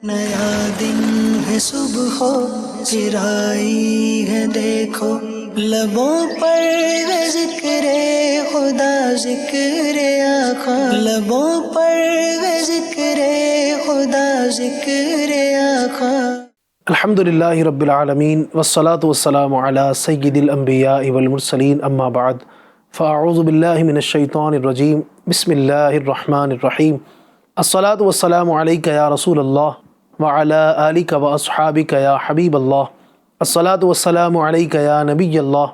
نیا دن ہے صبح پھر آئی ہے دیکھو، لبوں پر ہے ذکر خدا ذکر آقا، لبوں پر ہے ذکر خدا ذکر آقا۔ الحمدللہ رب العالمین والصلاة والسلام علی سید الانبیاء والمرسلین، اما بعد فاعوذ باللہ من الشیطان الرجیم، بسم اللہ الرحمن الرحیم۔ الصلاة والسلام علیک یا رسول اللہ وعلی آلک واصحابک یا حبیب اللہ، الصلاة والسلام علیک یا نبی اللہ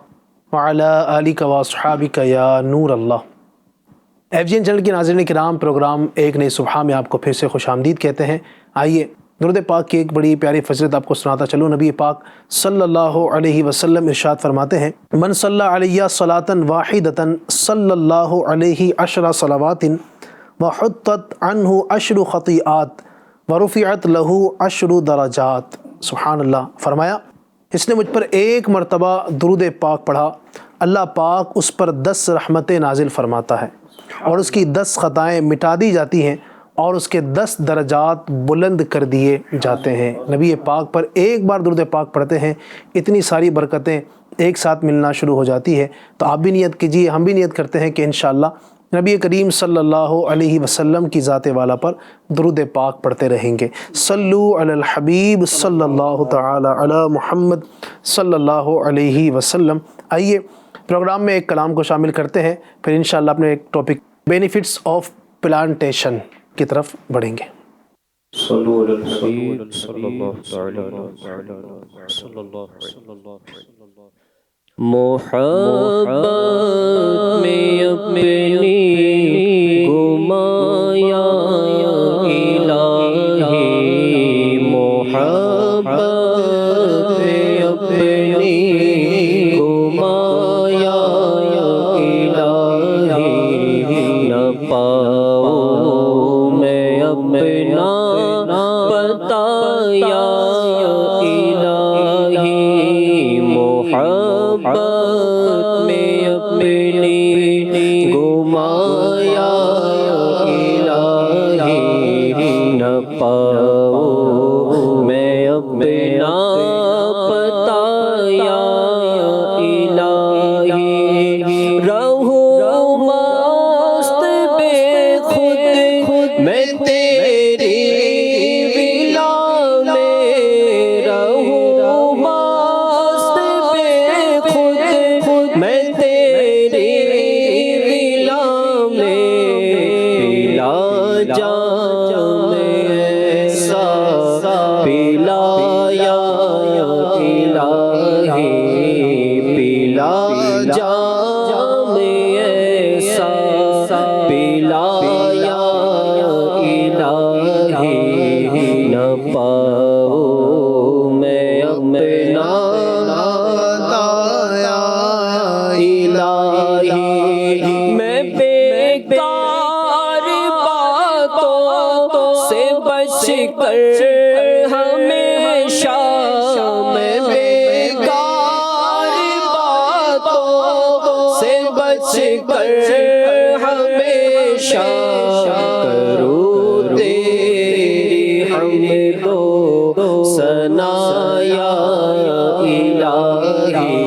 وعلی آلک واصحابک یا نور اللہ۔ FGN چینل کے ناظرین کرام، پروگرام ایک نئی صبح میں آپ کو پھر سے خوش آمدید کہتے ہیں۔ آئیے درود پاک کی ایک بڑی پیاری فضیلت آپ کو سناتا چلوں۔ نبی پاک صلی اللہ علیہ وسلم ارشاد فرماتے ہیں، من صلی علیہ صلاۃ واحدۃ صلی اللہ علیہ عشر صلوات وحطت عنہ عشر خطیئات ورفعت لہ عشر درجات۔ سبحان اللہ۔ فرمایا، اس نے مجھ پر ایک مرتبہ درود پاک پڑھا، اللہ پاک اس پر 10 رحمتیں نازل فرماتا ہے اور اس کی 10 خطائیں مٹا دی جاتی ہیں اور اس کے 10 درجات بلند کر دیے جاتے ہیں۔ نبی پاک پر ایک بار درود پاک پڑھتے ہیں، اتنی ساری برکتیں ایک ساتھ ملنا شروع ہو جاتی ہے۔ تو آپ بھی نیت کیجیے، ہم بھی نیت کرتے ہیں کہ انشاءاللہ نبی کریم صلی اللہ علیہ وسلم کی ذات والا پر درود پاک پڑھتے رہیں گے۔ صلو علی الحبیب صلی اللہ تعالی علی محمد صلی اللہ علیہ وسلم۔ آئیے پروگرام میں ایک کلام کو شامل کرتے ہیں، پھر انشاءاللہ اپنے ایک ٹاپک بینیفٹس آف پلانٹیشن کی طرف بڑھیں گے۔ صلو علی الحبیب صلی اللہ تعالی صلی اللہ محبت میں اپنی گمایا الہی، محبت میں اپنی گمایا الہی، نہ پاؤں میں اپنا بتایا الہی، محبت میں اپنی گمایا الہی، نہ پاؤں میں اپنا بتایا الہی، رہوں مست بے خود میں تیری ولا میں، رہوں مست بے خود میں تیری ولا میں، پلا جام ایسا پلایا الہی، پلا جام ایسا پلایا الہی، نہ پاؤں میں اپنا بتایا الہی، میں بیکار باتوں سے بچ کر ہمیشہ، میں بیکار باتوں سے بچ کر ہمیشہ کروں تیری حمد و ثنایا الہی،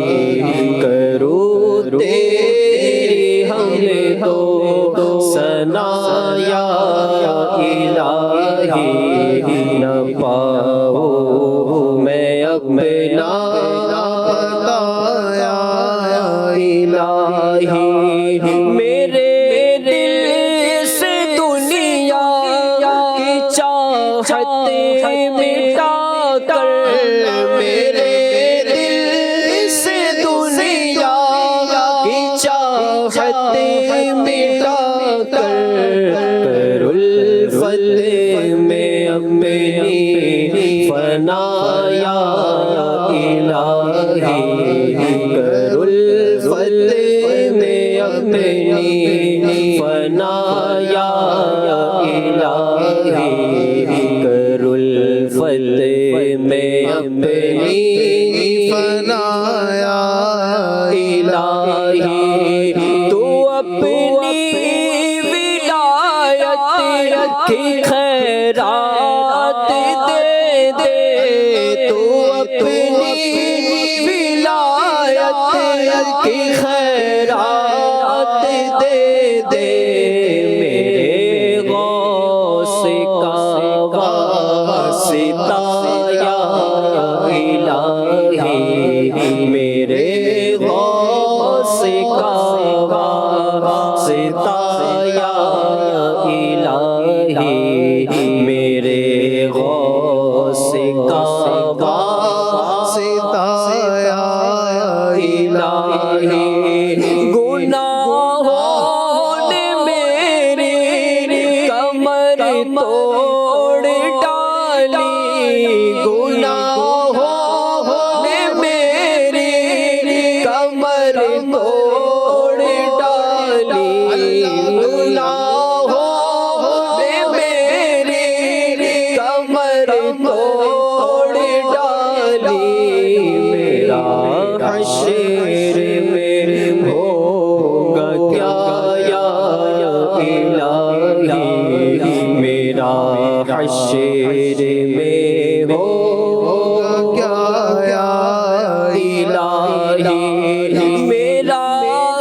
کروں تیری حمد و ثنایا الہی، نہ پاؤں میں اپنا بتایا الہی، میرے دل سے دنیا کی چاہت مٹا کر، میرے دل سے دنیا کی چاہت مٹا کر، کر الفت میں اپنی فنایا الہی، کر الفت میں اپنی فنایا الہی، کر الفت میں اپنی فنایا الہی، تو اپنی ولایت کی خیرات دے دے تو اپنی ولایت کی خیرات دے دے میرے غوث کا واسطہ یا الہی میرے غوث کا واسطہ یا الہی میرے غوث کا واسطہ یا الہی گناہوں نے میری کمر توڑ ڈالی گناہوں نے میری کمر توڑ ڈالی گناہوں نے میری کمر توڑ ڈالی میرا حشر میں ہوگا کیا یا الہی میرا حشر میں ہوگا کیا یا الہی میرا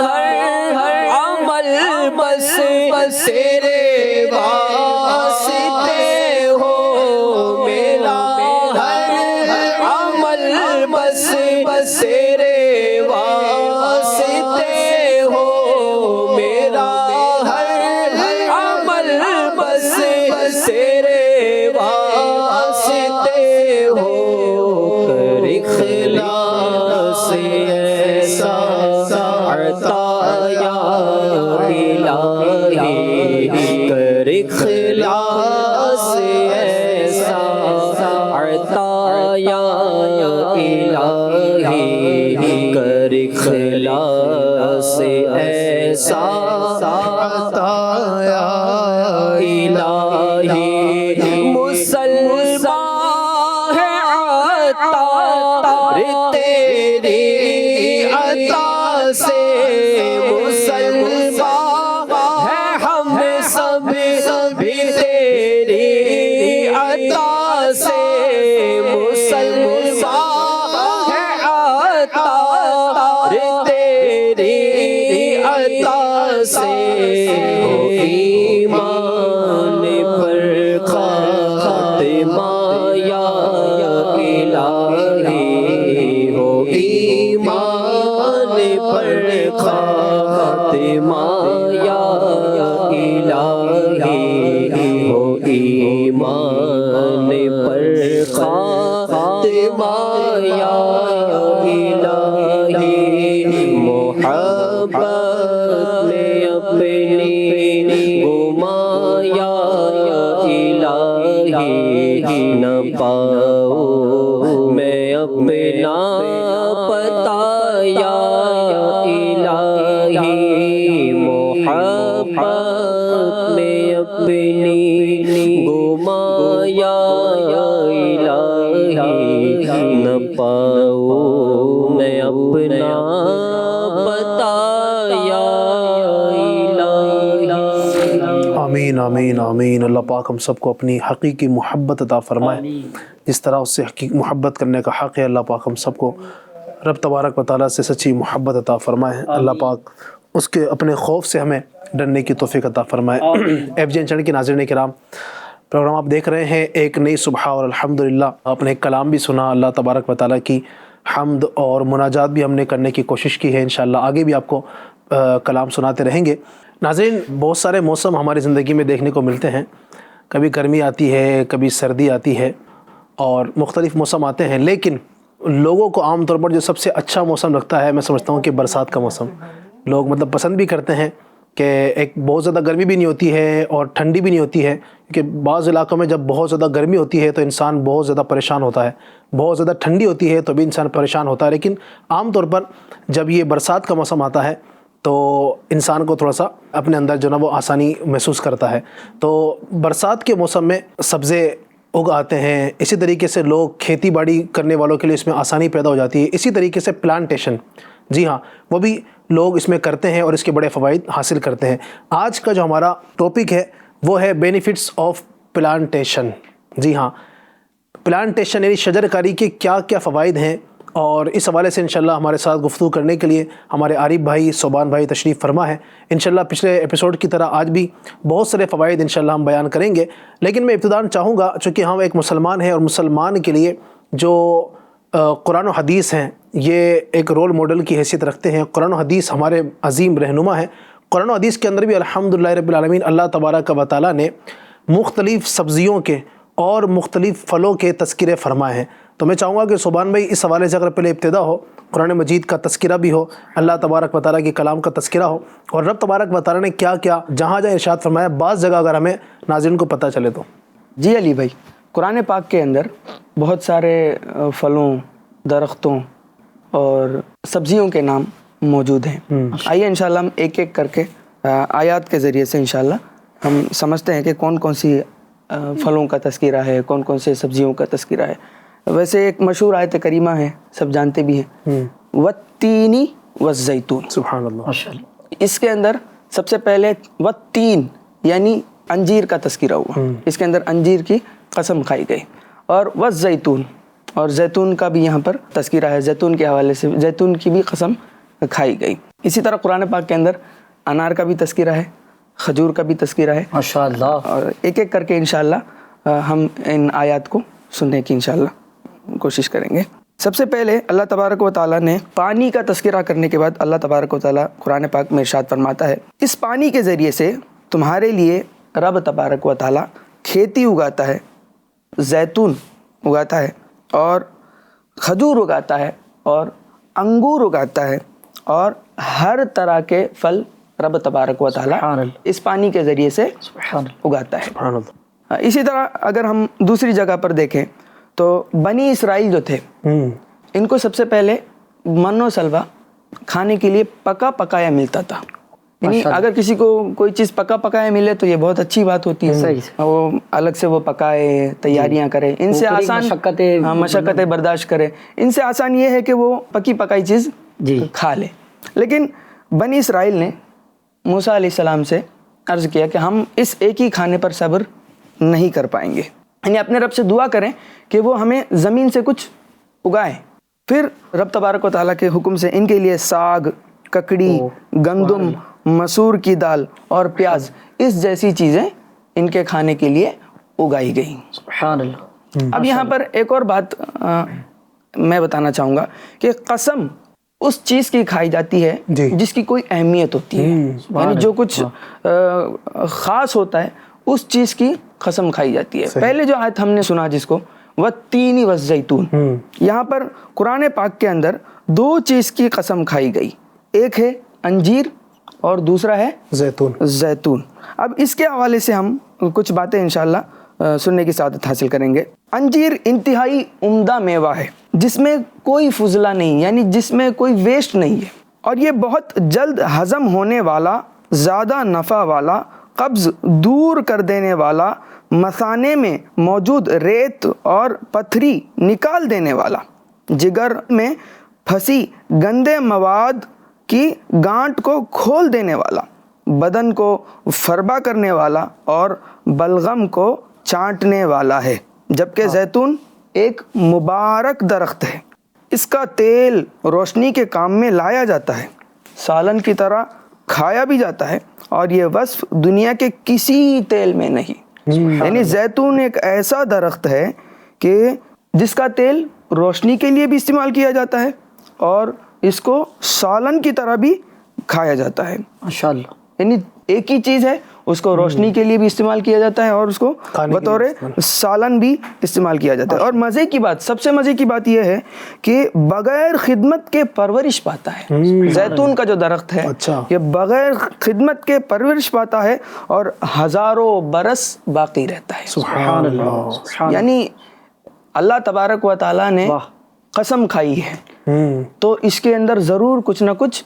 ہر عمل بس تیرے واسطے ہو میرا ہر عمل بس تیرے واسطے ہو میرا ہر عمل بس تیرے واسطے ہو کر اخلاص ایسا عطا یا الہی کر اخلاص ایسا عطا یا الہی کر اخلاص ایسا عطا یا الہی مسلمان ہے عطار تیری عطا سے مسلمان ہے ہم سب بھی تیری عطا سے مسلمان ہے عطار تیری عطا سے ہو ایمان پر خاتمہ یا الہی ہو ایمان پر خاتمہ یا الہی ہو ایمان پر خاتمہ یا الہی محبت میں اپنی گمایا الہی نہ پاؤں میں اپنا پتا یا الہی محبت میں اپنی گمایا الہی نہ پاؤں میں اپنا پتا یا الہی آمین آمین آمین۔ اللہ پاک ہم سب کو اپنی حقیقی محبت عطا فرمائے، جس طرح اس سے حقیقی محبت کرنے کا حق ہے۔ اللہ پاک ہم سب کو رب تبارک و تعالیٰ سے سچی محبت عطا فرمائے۔ اللہ پاک اس کے اپنے خوف سے ہمیں ڈرنے کی توفیق عطا فرمائے۔ ایف جی این چینل کے ناظرین کرام، پروگرام آپ دیکھ رہے ہیں ایک نئی صبح اور الحمدللہ آپ نے ایک کلام بھی سنا۔ اللہ تبارک و تعالیٰ کی حمد اور مناجات بھی ہم نے کرنے کی کوشش کی ہے۔ انشاءاللہ آگے بھی آپ کو کلام سناتے رہیں گے۔ ناظرین، بہت سارے موسم ہماری زندگی میں دیکھنے کو ملتے ہیں، کبھی گرمی آتی ہے، کبھی سردی آتی ہے اور مختلف موسم آتے ہیں، لیکن لوگوں کو عام طور پر جو سب سے اچھا موسم لگتا ہے، میں سمجھتا ہوں کہ برسات کا موسم لوگ مطلب پسند بھی کرتے ہیں کہ ایک بہت زیادہ گرمی بھی نہیں ہوتی ہے اور ٹھنڈی بھی نہیں ہوتی ہے، کیونکہ بعض علاقوں میں جب بہت زیادہ گرمی ہوتی ہے تو انسان بہت زیادہ پریشان ہوتا ہے، بہت زیادہ ٹھنڈی ہوتی ہے تو بھی انسان پریشان ہوتا ہے، لیکن عام طور پر جب یہ برسات کا موسم آتا ہے تو انسان کو تھوڑا سا اپنے اندر جو نا وہ آسانی محسوس کرتا ہے۔ تو برسات کے موسم میں سبزے اگ آتے ہیں، اسی طریقے سے لوگ کھیتی باڑی کرنے والوں کے لیے اس میں آسانی پیدا ہو جاتی ہے، اسی طریقے سے پلانٹیشن، جی ہاں، وہ بھی لوگ اس میں کرتے ہیں اور اس کے بڑے فوائد حاصل کرتے ہیں۔ آج کا جو ہمارا ٹاپک ہے وہ ہے بینیفٹس آف پلانٹیشن۔ جی ہاں، پلانٹیشن یعنی شجر کاری کے کیا کیا فوائد ہیں، اور اس حوالے سے انشاءاللہ ہمارے ساتھ گفتگو کرنے کے لیے ہمارے عارف بھائی، صوبان بھائی تشریف فرما ہے۔ انشاءاللہ پچھلے ایپیسوڈ کی طرح آج بھی بہت سارے فوائد انشاءاللہ ہم بیان کریں گے، لیکن میں ابتداً چاہوں گا چونکہ ہم ایک مسلمان ہیں اور مسلمان کے لیے جو قرآن و حدیث ہیں یہ ایک رول ماڈل کی حیثیت رکھتے ہیں۔ قرآن و حدیث ہمارے عظیم رہنما ہیں۔ قرآن و حدیث کے اندر بھی الحمدللہ رب العالمین اللہ تبارک و تعالیٰ نے مختلف سبزیوں کے اور مختلف پھلوں کے تذکرے فرمائے ہیں۔ تو میں چاہوں گا کہ صوبان بھائی اس حوالے سے اگر پہلے ابتدا ہو، قرآن مجید کا تذکرہ بھی ہو، اللہ تبارک و تعالیٰ کے کلام کا تذکرہ ہو، اور رب تبارک و تعالیٰ نے کیا کیا جہاں جہاں ارشاد فرمایا بعض جگہ اگر ہمیں ناظرین کو پتہ چلے تو۔ جی علی بھائی، قرآن پاک کے اندر بہت سارے پھلوں، درختوں اور سبزیوں کے نام موجود ہیں۔ آئیے انشاءاللہ ہم ایک ایک کر کے آیات کے ذریعے سے انشاءاللہ ہم سمجھتے ہیں کہ کون کون سی پھلوں کا تذکرہ ہے، کون کون سے سبزیوں کا تذکرہ ہے۔ ویسے ایک مشہور آیت کریمہ ہے، سب جانتے بھی ہیں، والتین والزیتون۔ سبحان اللہ۔ اس کے اندر سب سے پہلے والتین یعنی انجیر کا تذکرہ ہوا، اس کے اندر انجیر کی قسم کھائی گئی، اور والزیتون، اور زیتون کا بھی یہاں پر تذکرہ ہے، زیتون کے حوالے سے زیتون کی بھی قسم کھائی گئی۔ اسی طرح قرآن پاک کے اندر انار کا بھی تذکرہ ہے، کھجور کا بھی تذکرہ ہے، ماشاءاللہ۔ اور ایک ایک کر کے انشاءاللہ ہم ان آیات کو سننے کی انشاءاللہ کوشش کریں گے۔ سب سے پہلے اللہ تبارک و تعالیٰ نے پانی کا تذکرہ کرنے کے بعد اللہ تبارک و تعالیٰ قرآن پاک میں ارشاد فرماتا ہے، اس پانی کے ذریعے سے تمہارے لیے رب تبارک و تعالیٰ کھیتی اگاتا ہے، زیتون اگاتا ہے، اور کھجور اگاتا ہے، اور انگور اگاتا ہے، اور ہر طرح کے پھل رب تبارک و تعالیٰ اس پانی کے ذریعے سے اگاتا ہے۔ سبحان اللہ۔ اسی طرح اگر ہم دوسری جگہ پر دیکھیں تو بنی اسرائیل جو تھے ان کو سب سے پہلے من و سلوہ کھانے کے لیے پکا پکایا ملتا تھا، یعنی اگر کسی کو کوئی چیز پکا پکایا ملے تو یہ بہت اچھی بات ہوتی ہے، وہ الگ سے وہ پکائے، تیاریاں کرے، ان سے آسان مشقتیں برداشت کرے، ان سے آسان یہ ہے کہ وہ پکی پکائی چیز کھا لے۔ لیکن بنی اسرائیل نے موسیٰ علیہ السلام سے عرض کیا کہ ہم اس ایک ہی کھانے پر صبر نہیں کر پائیں گے، یعنی اپنے رب سے دعا کریں کہ وہ ہمیں زمین سے کچھ اگائیں۔ پھر رب تبارک و تعالیٰ کے حکم سے ان کے لیے ساگ، ککڑی، گندم، مسور کی دال اور پیاز اس جیسی چیزیں ان کے کھانے کے لیے اگائی گئیں۔ سبحان اللہ۔ اب یہاں پر ایک اور بات میں بتانا چاہوں گا کہ قسم اس چیز کی کھائی جاتی ہے جس کی کوئی اہمیت ہوتی ہے، یعنی جو کچھ خاص ہوتا ہے اس چیز کی قسم کھائی جاتی ہے۔ پہلے جو آیت ہم نے سنا جس کو والتین والزیتون، یہاں پر قرآن پاک کے اندر دو چیز کی قسم کھائی گئی، ایک ہے انجیر اور دوسرا ہے زیتون۔ اب اس کے حوالے سے ہم کچھ باتیں انشاءاللہ سننے کی سعادت حاصل کریں گے۔ انجیر انتہائی عمدہ میوہ ہے جس میں کوئی فضلہ نہیں، یعنی جس میں کوئی ویسٹ نہیں ہے، اور یہ بہت جلد ہضم ہونے والا، زیادہ نفع والا، قبض دور کر دینے والا، مثانے میں موجود ریت اور پتھری نکال دینے والا، جگر میں پھنسی گندے مواد کی گانٹ کو کھول دینے والا، بدن کو فربا کرنے والا اور بلغم کو چاٹنے والا ہے۔ جبکہ زیتون ایک مبارک درخت ہے، اس کا تیل روشنی کے کام میں لایا جاتا ہے، سالن کی طرح کھایا بھی جاتا ہے، اور یہ وصف دنیا کے کسی تیل میں نہیں۔ یعنی زیتون ایک ایسا درخت ہے کہ جس کا تیل روشنی کے لیے بھی استعمال کیا جاتا ہے اور اس کو سالن کی طرح بھی کھایا جاتا ہے۔ ماشاءاللہ۔ یعنی ایک ہی چیز ہے، اس کو روشنی کے لیے بھی استعمال کیا جاتا ہے اور اس کو بطور سالن بھی استعمال کیا جاتا ہے۔ اور مزے کی بات، سب سے مزے کی بات یہ ہے کہ بغیر خدمت کے پرورش پاتا ہے۔ زیتون کا جو درخت ہے یہ بغیر خدمت کے پرورش پاتا ہے اور ہزاروں برس باقی رہتا ہے۔ سبحان اللہ۔ یعنی اللہ تبارک و تعالیٰ نے قسم کھائی ہے تو اس کے اندر ضرور کچھ نہ کچھ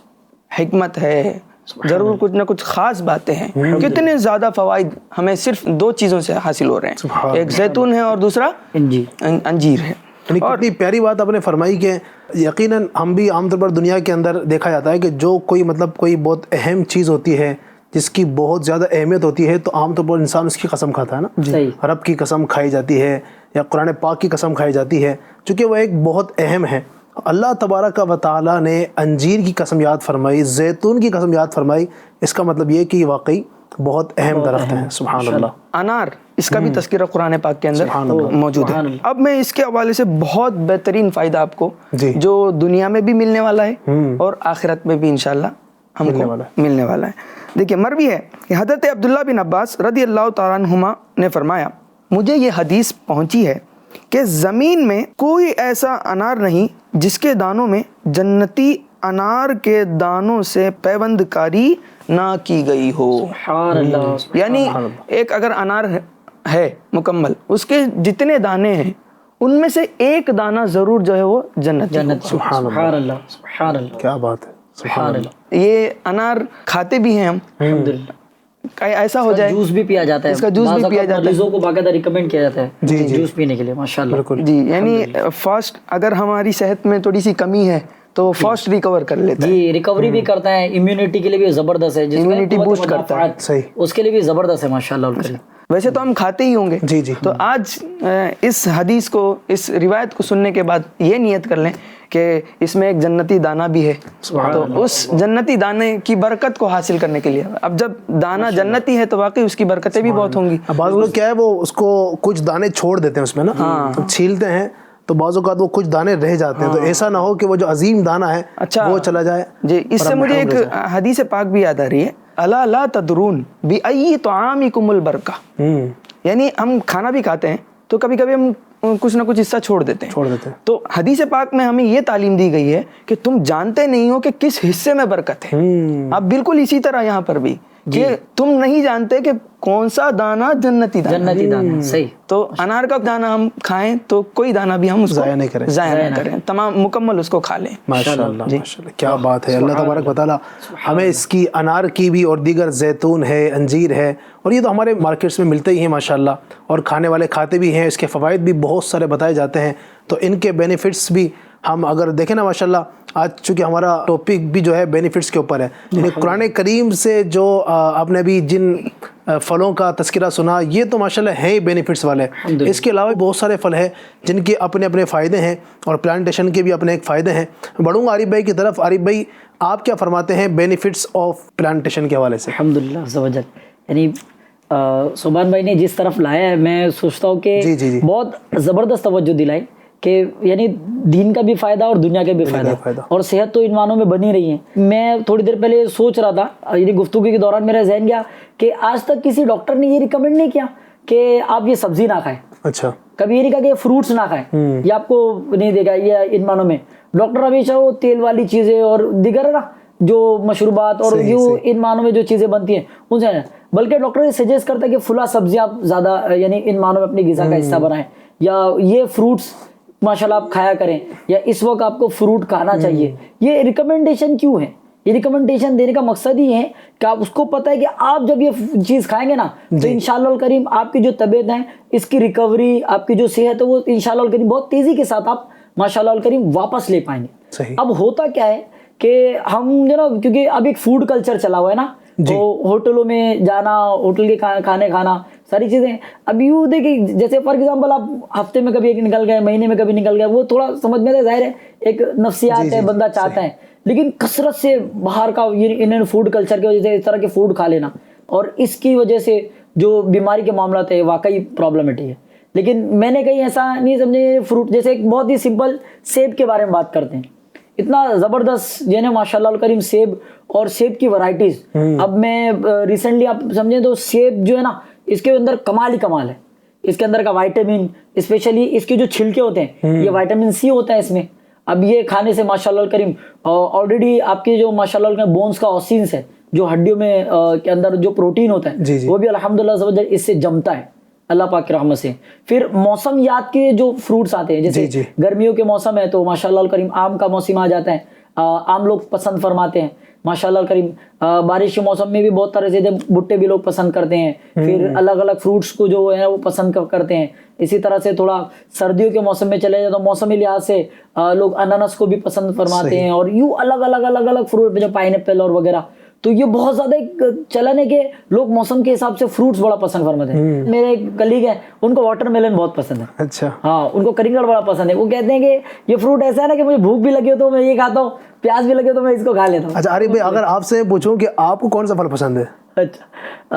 حکمت ہے، ضرور کچھ نہ کچھ خاص باتیں ہیں۔ کتنے زیادہ فوائد ہمیں صرف دو چیزوں سے حاصل ہو رہے ہیں، ایک زیتون ہے اور دوسرا انجیر ہے۔ کتنی پیاری بات آپ نے فرمائی کہ یقیناً ہم بھی عام طور پر دنیا کے اندر دیکھا جاتا ہے کہ جو کوئی کوئی بہت اہم چیز ہوتی ہے، جس کی بہت زیادہ اہمیت ہوتی ہے تو عام طور پر انسان اس کی قسم کھاتا ہے نا. صحیح. رب کی قسم کھائی جاتی ہے یا قرآن پاک کی قسم کھائی جاتی ہے چونکہ وہ ایک بہت اہم ہے. اللہ تبارک و تعالیٰ نے انجیر کی قسم یاد فرمائی, زیتون کی قسم یاد فرمائی, اس کا مطلب یہ کہ یہ واقعی بہت اہم درخت ہیں. سبحان اللہ. انار, اس کا بھی تذکرہ قرآن پاک کے اندر موجود ہے. اب میں اس کے حوالے سے بہت بہترین فائدہ آپ کو جو دنیا میں بھی ملنے والا ہے اور آخرت میں بھی انشاءاللہ ہم کو ملنے والا ہے. دیکھیے مروی ہے کہ حضرت عبداللہ بن عباس رضی اللہ تعالیٰ عنہما نے فرمایا, مجھے یہ حدیث پہنچی ہے کہ زمین میں کوئی ایسا انار نہیں جس کے دانوں میں جنتی انار کے دانوں سے پیوند کاری نہ کی گئی ہو. سبحان اللہ. یعنی ایک اگر انار ہے مکمل, اس کے جتنے دانے ہیں ان میں سے ایک دانہ ضرور جو ہے وہ جنت. سبحان اللہ. سبحان اللہ. کیا بات ہے. سبحان اللہ. یہ انار کھاتے بھی ہیں ہم, الحمدللہ. ایسا ہو جائے جوس بھی پیا جاتا ہے, اس کا جوس بھی پیا جاتا ہے, مریضوں کو باقاعدہ ریکمینڈ کیا جاتا ہے جوس پینے کے لیے. ماشاءاللہ. جی یعنی فاسٹ اگر ہماری صحت میں تھوڑی سی کمی ہے تو فاسٹ ریکور کر لیتا ہے. جی ریکوری بھی کرتا ہے, امیونٹی کے لیے بھی زبردست ہے, امیونٹی بوسٹ کرتا ہے. صحیح. اس کے لیے بھی زبردست ہے ماشاءاللہ. ویسے تو ہم کھاتے ہی ہوں گے. جی جی. تو آج اس حدیث کو, اس روایت کو سننے کے بعد یہ نیت کر لیں کہ اس میں ایک جنتی دانہ بھی ہے, تو اس جنتی دانے کی برکت کو حاصل کرنے کے لیے, اب جب دانہ جنتی ہے تو واقعی اس کی برکتیں بھی بہت ہوں گی. اب بعض لوگ کیا ہے وہ اس کو کچھ دانے چھوڑ دیتے ہیں اس میں نا, چھیلتے ہیں تو بعض اوقات وہ کچھ دانے رہ جاتے ہیں, تو ایسا نہ ہو کہ وہ جو عظیم دانہ ہے وہ چلا جائے. جی اس سے مجھے ایک حدیث پاک بھی یاد آ رہی ہے, الا لا تدرون بأی طعامکم البرکہ. یعنی ہم کھانا بھی کھاتے ہیں تو کبھی کبھی ہم کچھ نہ کچھ حصہ چھوڑ دیتے ہیں. تو حدیث پاک میں ہمیں یہ تعلیم دی گئی ہے کہ تم جانتے نہیں ہو کہ کس حصے میں برکت ہے. اب بالکل اسی طرح یہاں پر بھی کہ تم نہیں جانتے کہ کون سا دانہ جنتی دانہ. صحیح. تو انار کا دانہ ہم کھائیں تو کوئی دانہ بھی ہم اس کو ضائع نہ کریں, تمام مکمل اس کو کھا لیں. ماشاءاللہ. ماشاءاللہ. کیا بات ہے. اللہ تبارک و تعالیٰ ہمیں اس کی, انار کی بھی اور دیگر زیتون ہے, انجیر ہے, اور یہ تو ہمارے مارکیٹس میں ملتے ہی ہیں ماشاءاللہ, اور کھانے والے کھاتے بھی ہیں. اس کے فوائد بھی بہت سارے بتائے جاتے ہیں, تو ان کے بینیفٹس بھی ہم اگر دیکھیں نا ماشاءاللہ, آج چونکہ ہمارا ٹاپک بھی جو ہے بینیفٹس کے اوپر ہے, یعنی قرآن کریم سے جو آپ نے بھی جن پھلوں کا تذکرہ سنا یہ تو ماشاءاللہ ہیں ہی بینیفٹس والے. اس کے علاوہ بہت سارے پھل ہیں جن کے اپنے اپنے فائدے ہیں, اور پلانٹیشن کے بھی اپنے ایک فائدے ہیں. بڑھوں گا عارف بھائی کی طرف. عارف بھائی آپ کیا فرماتے ہیں بینیفٹس آف پلانٹیشن کے حوالے سے؟ الحمدللہ عز و جل. یعنی سبحان بھائی نے جس طرف لایا ہے, میں سوچتا ہوں کہ بہت زبردست توجہ دلائی کہ یعنی دین کا بھی فائدہ اور دنیا کا بھی فائدہ, اور صحت تو ان معنوں میں بنی رہی ہے. میں تھوڑی دیر پہلے سوچ رہا تھا, یعنی گفتگو کے دوران میرا ذہن گیا کہ آج تک کسی ڈاکٹر نے یہ ریکمینڈ نہیں کیا کہ آپ یہ سبزی نہ کھائیں. اچھا. کبھی یہ نہیں کہا کہ فروٹس نہ کھائیں, یہ آپ کو نہیں دے گا. یہ ان معنوں میں ڈاکٹر ہمیشہ وہ تیل والی چیزیں اور دیگر نا جو مشروبات اور یوں ان معنوں میں جو چیزیں بنتی ہیں ان سے, بلکہ ڈاکٹر یہ سجیسٹ کرتا ہے کہ فلاں سبزی آپ زیادہ یعنی ان معنوں میں اپنی غذا کا حصہ بنائیں, یا یہ فروٹس ماشاءاللہ آپ کھایا کریں, یا اس وقت آپ کو فروٹ کھانا چاہیے. یہ ریکمنڈیشن کیوں ہے؟ یہ ریکمنڈیشن دینے کا مقصد ہی ہے کہ آپ اس کو پتہ ہے کہ آپ جب یہ چیز کھائیں گے نا تو انشاءاللہ الکریم آپ کی جو طبیعت ہے, اس کی ریکوری, آپ کی جو صحت ہے وہ انشاءاللہ الکریم بہت تیزی کے ساتھ آپ ماشاءاللہ الکریم واپس لے پائیں گے. اب ہوتا کیا ہے کہ ہم جو نا, کیونکہ اب ایک فوڈ کلچر چلا ہوا ہے نا, تو ہوٹلوں میں جانا, ہوٹل کے کھانے کھانا, ساری چیزیں. اب یوں دیکھیں جیسے فار ایگزامپل آپ ہفتے میں کبھی ایک نکل گئے, مہینے میں کبھی نکل گئے, وہ تھوڑا سمجھ میں ظاہر ہے ایک نفسیات ہے, بندہ چاہتا ہے, لیکن کثرت سے باہر کا انہوں فوڈ کلچر کی وجہ سے اس طرح کے فوڈ کھا لینا, اور اس کی وجہ سے جو بیماری کے معاملات ہے واقعی پرابلمٹک ہے. لیکن میں نے کہیں ایسا نہیں سمجھے. فروٹ جیسے ایک بہت ہی سمپل سیب کے بارے میں بات کرتے ہیں, اتنا زبردست یعنی ماشاءاللہ الکریم سیب اور سیب کی ورائٹیز. اب میں ریسنٹلی آپ سمجھیں تو سیب جو ہے نا اس کے اندر کمال ہی کمال ہے. اس کے اندر کا وائٹامن, اسپیشلی اس کے جو چھلکے ہوتے ہیں یہ وائٹامن سی ہوتا ہے اس میں. اب یہ کھانے سے ماشاءاللہ الکریم آلریڈی آپ کے جو ماشاءاللہ الکریم بونس کا اوسینس ہے, جو ہڈیوں میں کے اندر جو پروٹین ہوتا ہے وہ بھی الحمدللہ اس سے جمتا ہے اللہ پاک کی رحمت سے. پھر موسمیات کے جو فروٹس آتے ہیں, جیسے گرمیوں کے موسم ہے تو ماشاءاللہ الکریم آم کا موسم آ جاتا ہے, آم لوگ پسند فرماتے ہیں ماشاءاللہ الکریم. بارش کے موسم میں بھی بہت طرح سے بھٹے بھی لوگ پسند کرتے ہیں, پھر الگ الگ فروٹس کو جو ہے وہ پسند کرتے ہیں. اسی طرح سے تھوڑا سردیوں کے موسم میں چلے جائے تو موسمی لحاظ سے لوگ انانس کو بھی پسند فرماتے ہیں, اور یوں الگ الگ فروٹ جو پائن ایپل اور وغیرہ. تو یہ بہت زیادہ ایک چلن ہے کہ لوگ موسم کے حساب سے فروٹس بڑا پسند فرماتے ہیں. میرے ایک کلیگ ہیں, ان کو واٹر میلن بہت پسند ہے. اچھا. ہاں, ان کو کریگڑ بڑا پسند ہے. وہ کہتے ہیں کہ یہ فروٹ ایسا ہے نا کہ مجھے بھوک بھی لگی ہو تو میں یہ کھاتا ہوں, پیاس بھی لگے تو میں اس کو کھا لیتا ہوں. اچھا عارف بھائی, اگر آپ سے پوچھوں کہ آپ کو کون سا پھل پسند ہے؟ اچھا,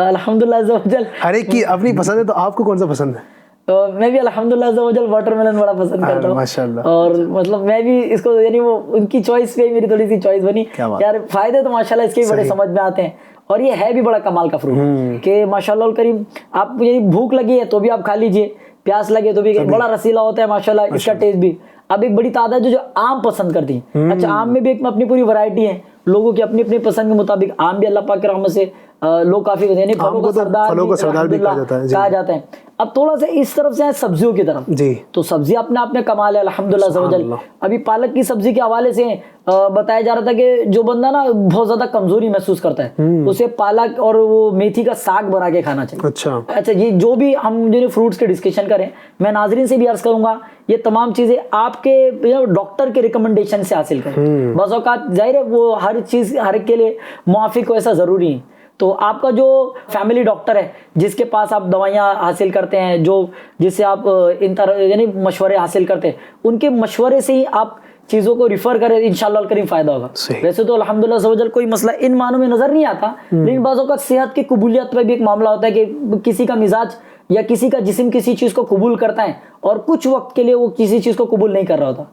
الحمد للہ ہر ایک کی اپنی پسند ہے, تو آپ کو کون سا پسند ہے؟ تو میں بھی الحمد للہ واٹر میلن بڑا پسند کرتا ہوں ماشاء اللہ. اور مطلب میں بھی اس کو یعنی وہ ان کی چوائس پہ میری تھوڑی سی چوائس بنی یار. فائدے تو ماشاء اللہ اس کے بھی بڑے سمجھ میں آتے ہیں, اور یہ ہے بھی بڑا کمال کا فروٹ کہ ماشاء اللہ الکریم آپ کو یعنی بھوک لگی ہے تو بھی آپ کھا لیجیے, پیاس لگے تو بھی, بڑا رسیلا ہوتا ہے ماشاء اللہ اس کا ٹیسٹ بھی. اب ایک بڑی تعداد جو آم پسند کرتی ہیں. اچھا, آم میں بھی ایک اپنی پوری ورائٹی ہے, لوگوں کی اپنی اپنی پسند کے مطابق آم بھی اللہ پاک کی رحمت سے لوگ کافی یعنی پھلوں کا سردار بھی کہا جاتا ہے. اب تھوڑا سا اس طرف سے سبزیوں کی طرف جی, تو سبزی اپنے آپ میں کمال ہے الحمدللہ. ابھی پالک کی سبزی کے حوالے سے بتایا جا رہا تھا کہ جو بندہ نا بہت زیادہ کمزوری محسوس کرتا ہے اسے پالک اور وہ میتھی کا ساگ بنا کے کھانا چاہیے. اچھا, یہ جو بھی ہم جو فروٹس کے ڈسکشن کریں, میں ناظرین سے بھی عرض کروں گا یہ تمام چیزیں آپ کے ڈاکٹر کے ریکمنڈیشن سے حاصل کریں. بعض اوقات ظاہر ہے وہ ہر چیز ہر ایک کے لیے موافق ہو ایسا ضروری ہے. تو آپ کا جو فیملی ڈاکٹر ہے جس کے پاس آپ دوائیاں حاصل کرتے ہیں, جو جس سے آپ یعنی مشورے حاصل کرتے ہیں, ان کے مشورے سے ہی آپ چیزوں کو ریفر کریں, انشاءاللہ الکریم فائدہ ہوگا. ویسے تو الحمدللہ سوجل کوئی مسئلہ ان معنوں میں نظر نہیں آتا, لیکن بعض اوقات صحت کی قبولیت پہ بھی ایک معاملہ ہوتا ہے کہ کسی کا مزاج یا کسی کا جسم کسی چیز کو قبول کرتا ہے اور کچھ وقت کے لیے وہ کسی چیز کو قبول نہیں کر رہا ہوتا.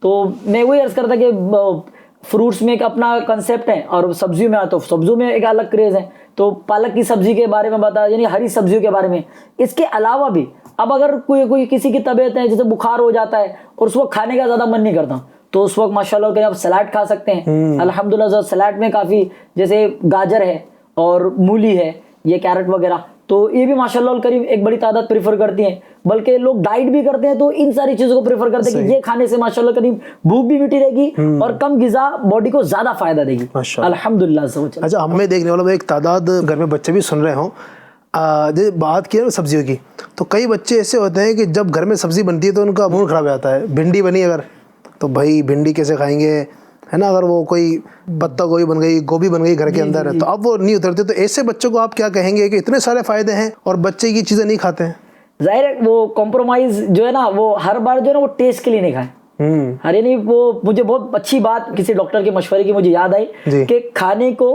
تو میں وہی عرض کرتا کہ فروٹس میں ایک اپنا کنسیپٹ ہے اور سبزیوں میں آتا تو سبزیوں میں ایک الگ کریز ہے. تو پالک کی سبزی کے بارے میں بتا, یعنی ہری سبزیوں کے بارے میں. اس کے علاوہ بھی اب اگر کوئی کسی کی طبیعت ہے جیسے بخار ہو جاتا ہے اور اس وقت کھانے کا زیادہ من نہیں کرتا, تو اس وقت ماشاءاللہ کہ آپ سیلیڈ کھا سکتے ہیں. الحمدللہ سیلیڈ میں کافی جیسے گاجر ہے اور مولی ہے, یہ کیرٹ وغیرہ, تو یہ بھی ماشاءاللہ الکریم ایک بڑی تعداد پریفر کرتی ہیں. بلکہ لوگ ڈائٹ بھی کرتے ہیں تو ان ساری چیزوں کو پریفر کرتے ہیں کہ یہ کھانے سے ماشاءاللہ کریم بھوک بھی مٹی رہے گی اور کم غذا باڈی کو زیادہ فائدہ دے گی الحمدللہ. اچھا, ہمیں دیکھنے والوں میں ایک تعداد گھر میں بچے بھی سن رہے ہوں, بات کی ہے سبزیوں کی, تو کئی بچے ایسے ہوتے ہیں کہ جب گھر میں سبزی بنتی ہے تو ان کا موڈ خراب ہو جاتا ہے. بھنڈی بنی اگر تو بھائی بھنڈی کیسے کھائیں گے, ہے نا. اگر وہ کوئی پتہ گوبھی بن گئی, گوبھی بن گئی گھر کے اندر, تو اب وہ نہیں اترتے. تو ایسے بچوں کو آپ کیا کہیں گے کہ اتنے سارے فائدے ہیں اور بچے کی چیزیں نہیں کھاتے ہیں؟ ظاہر ہے وہ کمپرومائز جو ہے نا وہ ہر بار جو ہے نا وہ ٹیسٹ کے لیے نہیں کھائیں. ارے نہیں, وہ مجھے بہت اچھی بات کسی ڈاکٹر کے مشورے کی مجھے یاد آئی کہ کھانے کو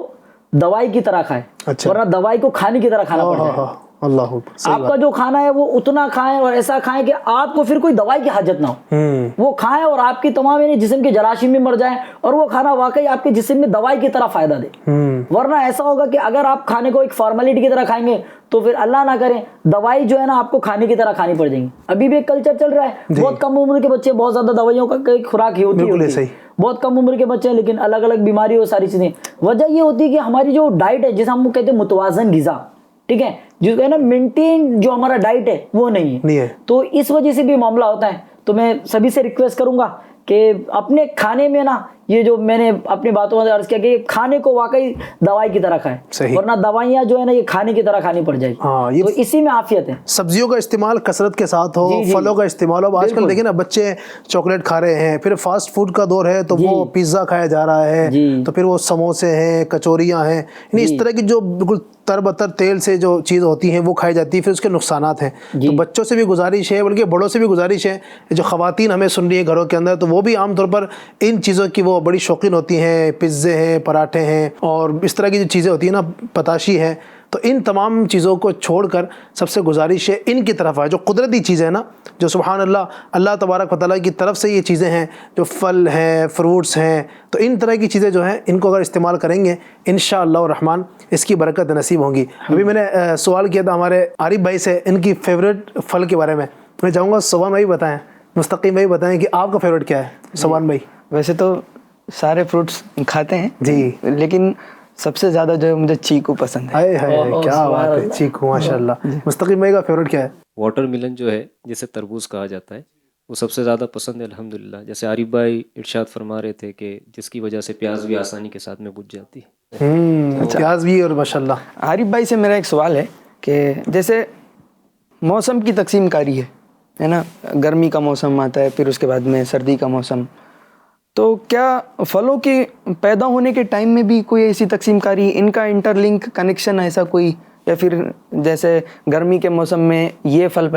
دوائی کی طرح کھائیں, ورنہ دوائی کو کھانے کی طرح کھانا پڑتا ہے. اللہ آپ کا جو کھانا ہے وہ اتنا کھائیں اور ایسا کھائیں کہ آپ کو پھر کوئی دوائی کی حاجت نہ ہو. وہ کھائیں اور آپ کی تمام یعنی جسم کے جراثیم بھی مر جائیں اور وہ کھانا واقعی آپ کے جسم میں دوائی کی طرح فائدہ دے. ورنہ ایسا ہوگا کہ اگر آپ کھانے کو ایک فارمیلٹی کی طرح کھائیں گے تو پھر اللہ نہ کرے دوائی جو ہے نا آپ کو کھانے کی طرح کھانی پڑ جائیں گی. ابھی بھی ایک کلچر چل رہا ہے, بہت کم عمر کے بچے بہت زیادہ دوائیوں کا خوراک ہی ہوتی ہے, بہت کم عمر کے بچے ہیں لیکن الگ الگ بیماری اور ساری چیزیں. وجہ یہ ہوتی ہے کہ ہماری جو ڈائٹ ہے جسے ہم کہتے ہیں متوازن غذا, ٹھیک ہے, جو ہے نا مینٹین جو ہمارا ڈائٹ ہے وہ نہیں ہے. تو اس وجہ سے بھی معاملہ ہوتا ہے. تو میں سبھی سے ریکویسٹ کروں گا کہ اپنے کھانے میں نا یہ جو میں نے اپنی باتوں میں عرض کیا کہ کھانے کو واقعی دوائی کی طرح کھائیں, ورنہ دوائیاں جو ہے نا یہ کھانے کی طرح کھانی پڑ جائے گی. تو اسی میں عافیت ہے. سبزیوں کا استعمال کثرت کے ساتھ ہو, پھلوں کا استعمال ہو. آج کل دیکھیں نا بچے چاکلیٹ کھا رہے ہیں, پھر فاسٹ فوڈ کا دور ہے تو وہ پیزا کھایا جا رہا ہے, تو پھر وہ سموسے ہیں, کچوریاں ہیں, یعنی اس طرح کی جو بالکل تر بتر تیل سے جو چیز ہوتی ہیں وہ کھائی جاتی ہے, پھر اس کے نقصانات ہیں. تو بچوں سے بھی گزارش ہے, بلکہ بڑوں سے بھی گزارش ہے, جو خواتین ہمیں سن رہی ہیں گھروں کے اندر, تو وہ بھی عام طور پر ان چیزوں کی وہ بڑی شوقین ہوتی ہیں. پزے ہیں, پراٹھے ہیں, اور اس طرح کی جو چیزیں ہوتی ہیں نا, پتاشی ہے, تو ان تمام چیزوں کو چھوڑ کر سب سے گزارش ہے ان کی طرف آئے. جو قدرتی چیزیں ہیں نا, جو سبحان اللہ تبارک و تعالیٰ کی طرف سے یہ چیزیں ہیں, جو پھل ہیں, فروٹس ہیں, تو ان طرح کی چیزیں جو ہیں ان کو اگر استعمال کریں گے انشاءاللہ الرحمن اس کی برکت نصیب ہوں گی. ابھی میں نے سوال کیا تھا ہمارے عارف بھائی سے ان کی فیوریٹ پھل کے بارے میں. میں چاہوں گا سبحان بھائی بتائیں, مستقیم بھائی بتائیں کہ آپ کا فیوریٹ کیا ہے. سبحان بھائی ویسے تو سارے فروٹس کھاتے ہیں جی, لیکن سب سے زیادہ جو ہے مجھے چیکو پسند ہے. کیا بات ہے, چیکو ماشاءاللہ. مستقیم بھائی کا فیوریٹ کیا ہے؟ واٹر ملن جو ہے جسے تربوز کہا جاتا ہے وہ سب سے زیادہ پسند ہے الحمدللہ. جیسے عارف بھائی ارشاد فرما رہے تھے کہ جس کی وجہ سے پیاز بھی آسانی کے ساتھ میں بجھ جاتی ہے. پیاز بھی, اور ماشاءاللہ عارف بھائی سے میرا ایک سوال ہے کہ جیسے موسم کی تقسیم کاری ہے نا, گرمی کا موسم آتا ہے, پھر اس کے بعد میں سردی کا موسم, تو کیا پھلوں کے پیدا ہونے کے ٹائم میں بھی کوئی ایسی تقسیم کاری، ان کا انٹر لنک کنیکشن ایسا کوئی، یا پھر جیسے گرمی کے موسم میں یہ پھل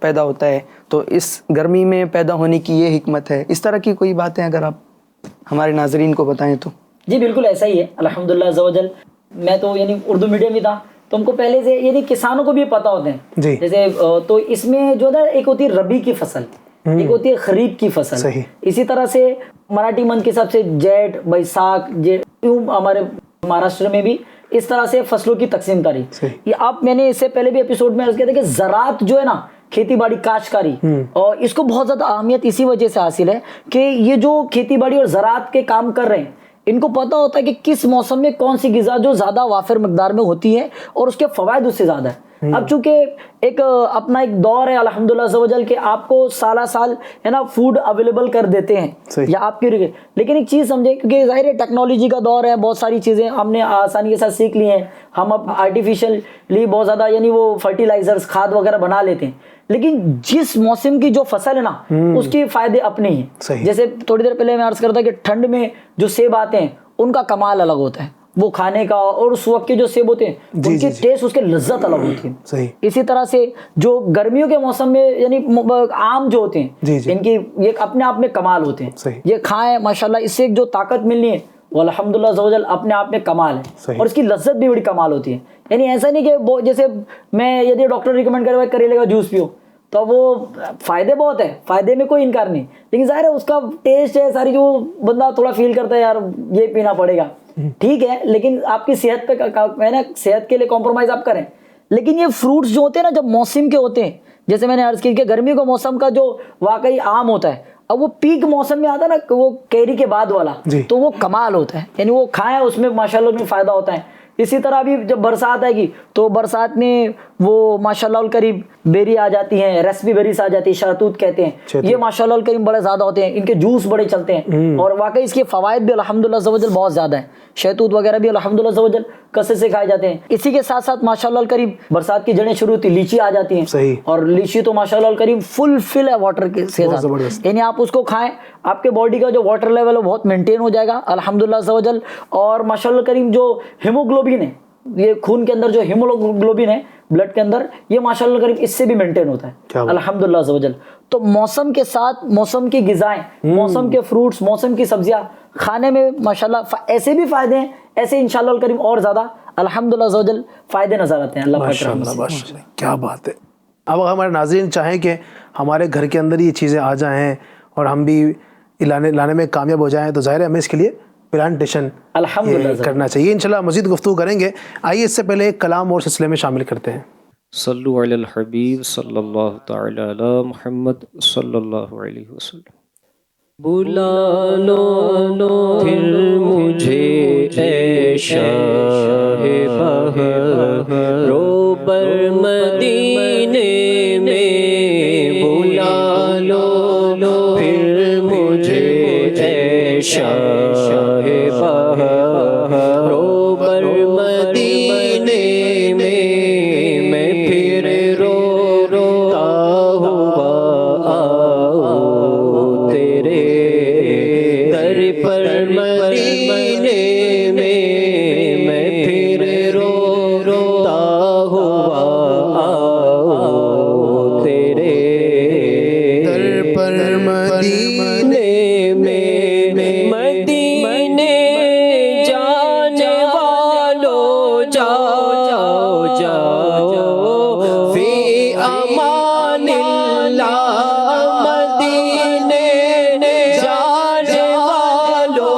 پیدا ہوتا ہے تو اس گرمی میں پیدا ہونے کی یہ حکمت ہے، اس طرح کی کوئی باتیں اگر آپ ہمارے ناظرین کو بتائیں تو؟ جی بالکل ایسا ہی ہے الحمدللہ عز و جل. میں تو یعنی اردو میڈیم میں تھا تو ہم کو پہلے سے یعنی کسانوں کو بھی پتہ ہوتے ہیں جیسے تو اس میں جو ہے ایک ہوتی ہے ربی کی فصل، ایک ہوتی ہے خریف کی فصل. اسی طرح سے مراٹھی منتھ کے حساب سے جیٹھ بیساکھ ہمارے مہاراشٹر میں بھی اس طرح سے فصلوں کی تقسیم کاری. یہ آپ میں نے اس سے پہلے بھی ایپیسوڈ میں عرض کیا تھا کہ زراعت جو ہے نا کھیتی باڑی کاشتکاری، اور اس کو بہت زیادہ اہمیت اسی وجہ سے حاصل ہے کہ یہ جو کھیتی باڑی اور زراعت کے کام کر رہے ہیں ان کو پتہ ہوتا ہے کہ کس موسم میں کون سی غذا جو زیادہ وافر مقدار میں ہوتی ہے اور اس کے فوائد اس سے زیادہ ہے. اب چونکہ ایک اپنا ایک دور ہے الحمدللہ عز و جل کہ آپ کو سالہ سال ہے نا فوڈ اویلیبل کر دیتے ہیں یا آپ کی، لیکن ایک چیز سمجھیں کیونکہ ظاہر ہے ٹیکنالوجی کا دور ہے، بہت ساری چیزیں ہم نے آسانی کے ساتھ سیکھ لی ہیں، ہم اب آرٹیفیشلی بہت زیادہ یعنی وہ فرٹیلائزرز کھاد وغیرہ بنا لیتے ہیں، لیکن جس موسم کی جو فصل ہے نا اس کے فائدے اپنے ہیں. جیسے تھوڑی دیر پہلے میں عرض کرتا کہ ٹھنڈ میں جو سیب آتے ہیں ان کا کمال الگ ہوتا ہے، وہ کھانے کا، اور اس وقت کے جو سیب ہوتے ہیں ان کی ٹیسٹ، اس کے لذت الگ ہوتی ہے. اسی طرح سے جو گرمیوں کے موسم میں یعنی آم جو ہوتے ہیں ان کی یہ اپنے آپ میں کمال ہوتے ہیں، یہ کھائیں ماشاءاللہ، اس سے جو طاقت ملنی ہے وہ الحمدللہ عز و جل اپنے آپ میں کمال ہے، اور اس کی لذت بھی بڑی کمال ہوتی ہے. یعنی ایسا نہیں کہ جیسے میں یدی ڈاکٹر ریکمینڈ کرے کریلے کا جوس پیو تو وہ فائدے بہت ہے، فائدے میں کوئی انکار نہیں، لیکن ظاہر ہے اس کا ٹیسٹ ہے ساری جو بندہ تھوڑا فیل کرتا ہے یار یہ پینا پڑے گا، ٹھیک ہے، لیکن آپ کی صحت پہ ہے نا صحت کے لیے کمپرومائز آپ کریں. لیکن یہ فروٹس جو ہوتے ہیں نا جب موسم کے ہوتے ہیں، جیسے میں نے عرض کی کہ گرمی کا موسم کا جو واقعی آم ہوتا ہے، اب وہ پیک موسم میں آتا ہے نا وہ کیری کے بعد والا، تو وہ کمال ہوتا ہے، یعنی وہ کھائیں اس میں ماشاءاللہ میں فائدہ ہوتا ہے. اسی طرح بھی جب برسات آئے گی تو برسات میں وہ ماشاءاللہ الکریم بیری آ جاتی ہیں، ریسپی بیریز آ جاتی ہیں، شہتوت کہتے ہیں، یہ ماشاءاللہ الکریم بڑے زیادہ ہوتے ہیں، ان کے جوس بڑے چلتے ہیں، اور واقعی اس کے فوائد بھی الحمدللہ عز و جل بہت زیادہ ہیں. شہتوت وغیرہ بھی الحمدللہ عز و جل کثرت سے کھائے جاتے ہیں. اسی کے ساتھ ساتھ ماشاءاللہ الکریم برسات کی جڑیں شروع ہوتی، لیچی آ جاتی ہیں، اور لیچی تو ماشاءاللہ الکریم فل فل ہے واٹر کے ساتھ، یعنی آپ اس کو کھائیں آپ کے باڈی کا جو واٹر لیول ہے بہت مینٹین ہو جائے گا الحمدللہ عز و جل. اور ماشاءاللہ الکریم جو ہیموگلوبن ہے، یہ خون کے اندر جو ہیموگلوبن ہے بلڈ کے اندر، یہ ماشاءاللہ کریم اس سے بھی مینٹین ہوتا ہے الحمدللہ عز و جل. تو موسم کے ساتھ موسم کی غذائیں، موسم کے فروٹس، موسم کی سبزیاں کھانے میں ماشاءاللہ ایسے بھی فائدے ہیں، ایسے انشاءاللہ الکریم اور زیادہ الحمدللہ عز و جل فائدے نظر آتے ہیں. اللہ ماشاءاللہ کیا بات ہے. اب ہمارے ناظرین چاہیں کہ ہمارے گھر کے اندر یہ چیزیں آ جائیں اور ہم بھی لانے میں کامیاب ہو جائیں، تو ظاہر ہے ہمیں اس کے لیے پلانٹیشن کرنا چاہیے. انشاءاللہ مزید گفتگو کریں گے. آئیے اس سے پہلے ایک کلام اور سلسلے میں شامل کرتے ہیں. صلو علی الحبیب صلی اللہ تعالی علی محمد صلی اللہ علیہ وسلم. بلا لو پھر مجھے اے شاہ بہر رو بر مدینے میں، بلا لو پھر مجھے اے شاہ بہر رو بر مدینے میں، میں پھر روتا ہوا آؤں تیرے در پر مدینے میں، میں پھر روتا ہوا آؤں تیرے در پر مدینے میں. مدینے جانے والو جاؤ جاؤ فی امان اللہ، مدینے جانے والو